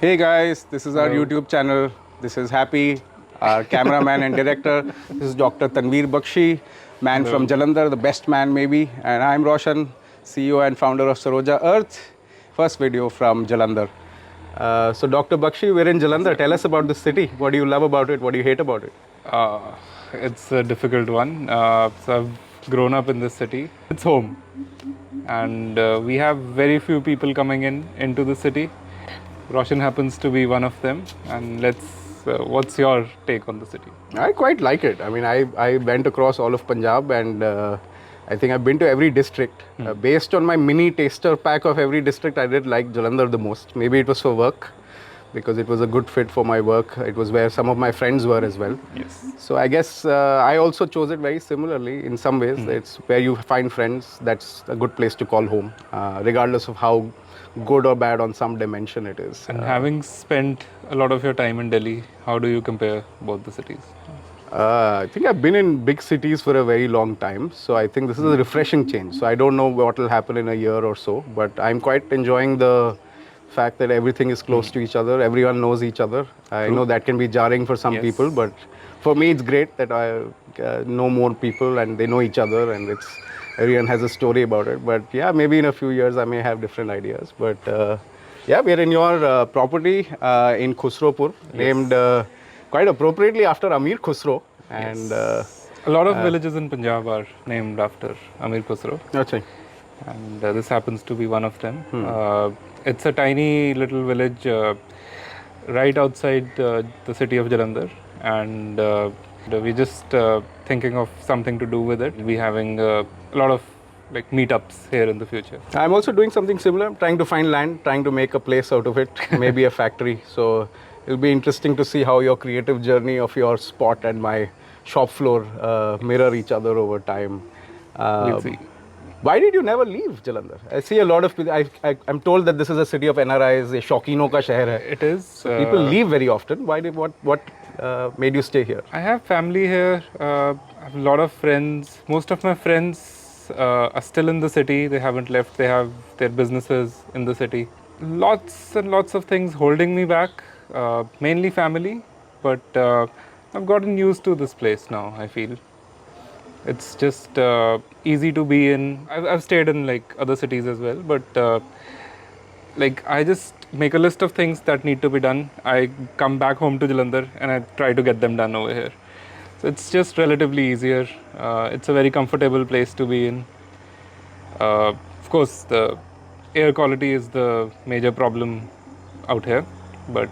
Hey guys, this is our Hello. YouTube channel. This is Happy, our cameraman and director. This is Dr. Tanvir Bakshi, man from Hello. Jalandhar, the best man maybe. And I'm Roshan, CEO and founder of Saroja Earth. First video from Jalandhar. So Dr. Bakshi, we're in Jalandhar. Tell us about the city. What do you love about it? What do you hate about it? Uh, it's a difficult one. So I've grown up in this city. It's home, and we have very few people coming into the city. Roshan happens to be one of them. And let's. What's your take on the city? I quite like it. I mean, I went across all of Punjab and I think I've been to every district. Based on my mini taster pack of every district, I did like Jalandhar the most. Maybe it was for work because it was a good fit for my work. It was where some of my friends were as well. Yes. So I guess I also chose it very similarly in some ways. It's where you find friends. That's a good place to call home, regardless of how good or bad on some dimension it is. And having spent a lot of your time in Delhi, how do you compare both the cities? I think I've been in big cities for a very long time, so I think this is a refreshing change. So I don't know what will happen in a year or so, but I'm quite enjoying the fact that everything is close to each other, everyone knows each other. I know that can be jarring for some Yes. people, but for me it's great that I know more people and they know each other, and everyone has a story about it. But yeah, maybe in a few years I may have different ideas. But yeah, we're in your property in Khusropur, named quite appropriately after Amir Khusro. And A lot of villages in Punjab are named after Amir Khusro. okay. And this happens to be one of them. It's a tiny little village right outside the city of Jalandhar, and we're just thinking of something to do with it. We'll be having a lot of like meetups here in the future. I'm also doing something similar. I'm trying to find land, trying to make a place out of it, maybe a factory. So it'll be interesting to see how your creative journey of your spot and my shop floor mirror each other over time. We'll see. Why did you never leave Jalandhar? I see a lot of people. I'm told that this is a city of NRIs, a Shaukino ka shahar hai. It is. So people leave very often. What made you stay here? I have family here. I have a lot of friends. Most of my friends are still in the city. They haven't left. They have their businesses in the city. Lots and lots of things holding me back. Mainly family, but I've gotten used to this place now. I feel it's just easy to be in. I've stayed in like other cities as well, but like I just make a list of things that need to be done. I come back home to Jalandhar and I try to get them done over here. So it's just relatively easier. It's a very comfortable place to be in. Of course, the air quality is the major problem out here, but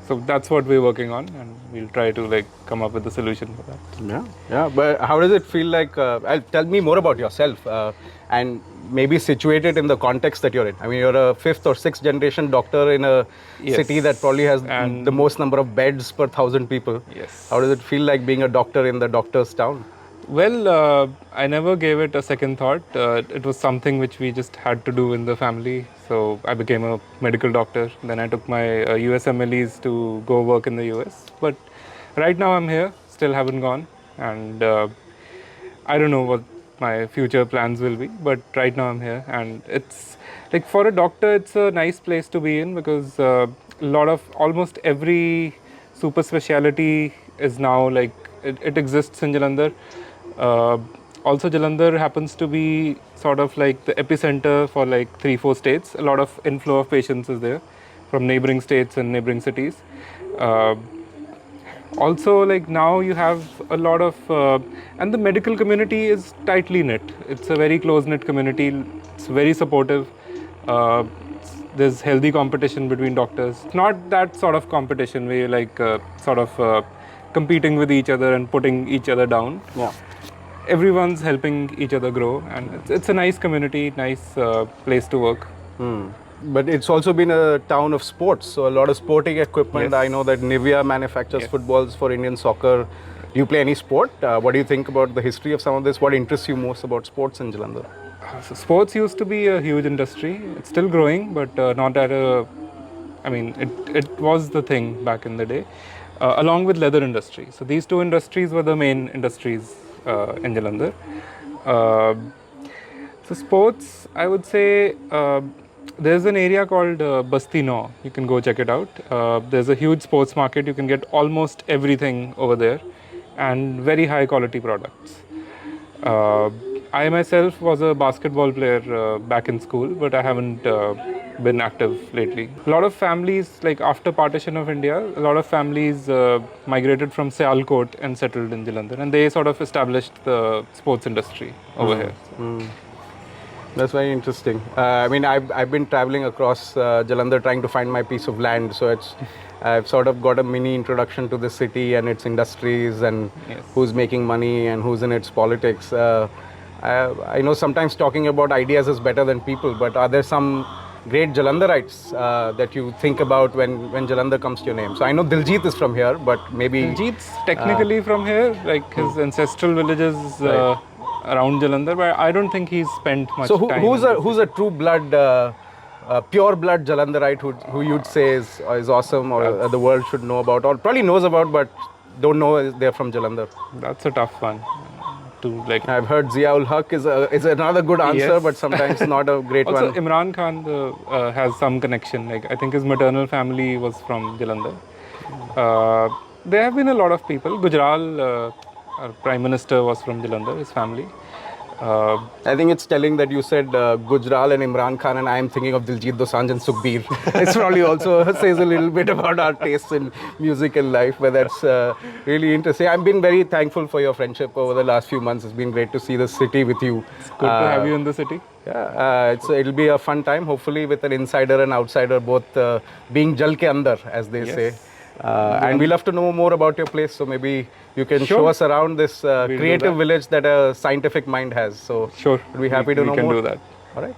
so that's what we're working on, and we'll try to like come up with a solution for that. Yeah. But how does it feel like? Tell me more about yourself and maybe situate it in the context that you're in. I mean, you're a fifth or sixth generation doctor in a Yes. city that probably has And- the most number of beds per 1,000 people. Yes. How does it feel like being a doctor in the doctor's town? Well, I never gave it a second thought. It was something which we just had to do in the family. So I became a medical doctor. Then I took my USMLEs to go work in the US. But right now I'm here, still haven't gone. And I don't know what my future plans will be. But right now I'm here. And it's like for a doctor, it's a nice place to be in because almost every super speciality is now like, it exists in Jalandhar. Also, Jalandhar happens to be sort of like the epicenter for like 3-4 states. A lot of inflow of patients is there from neighboring states and neighboring cities. Also, like now you have a lot of, and the medical community is tightly knit. It's a very close knit community. It's very supportive. There's healthy competition between doctors. It's not that sort of competition where you're like competing with each other and putting each other down. Yeah. Everyone's helping each other grow, and it's a nice community, nice place to work. But it's also been a town of sports, so a lot of sporting equipment. Yes. I know that Nivea manufactures Yes. footballs for Indian soccer. Do you play any sport? What do you think about the history of some of this? What interests you most about sports in Jalandhar? So sports used to be a huge industry. It's still growing, but not at a. I mean, it was the thing back in the day, along with leather industry. So these two industries were the main industries in Jalandhar. So sports, I would say, There's an area called Basti Nau. You can go check it out. There's a huge sports market. You can get almost everything over there, and very high quality products. Uh, I myself was a basketball player back in school, but I haven't been active lately. A lot of families, like after partition of India, a lot of families migrated from Sialkot and settled in Jalandhar, and they sort of established the sports industry over here. That's very interesting. I mean, I've been traveling across Jalandhar trying to find my piece of land. So I've sort of got a mini introduction to the city and its industries and Yes. who's making money and who's in its politics. I know sometimes talking about ideas is better than people, but are there some great Jalandharites that you think about when Jalandhar comes to your name? So I know Diljit is from here, but maybe Diljit's technically from here, like his ancestral villages Right. around Jalandhar, but I don't think he's spent much So time. who's a true blood, pure blood Jalandharite who you'd say is awesome or the world should know about or probably knows about but don't know they're from Jalandhar? That's a tough one to like. I've heard Ziaul Haq is another good answer, Yes. but sometimes not a great Also, one. Imran Khan has some connection. Like I think his maternal family was from Jalandhar. There have been a lot of people. Gujral, our prime minister, was from Jalandhar. His family. I think it's telling that you said Gujral and Imran Khan, and I'm thinking of Diljit Dosanjh and Sukhbir. It's probably also says a little bit about our tastes in music and life, but that's really interesting. I've been very thankful for your friendship over the last few months. It's been great to see the city with you. Good to have you in the city. Yeah, it'll be a fun time, hopefully with an insider and outsider both being jal ke andar, as they Yes. say. And we love to know more about your place, so maybe you can show Sure. us around this We'll do creative that. village that a scientific mind has. So Sure. we'll be happy to we know can more. do that. All right.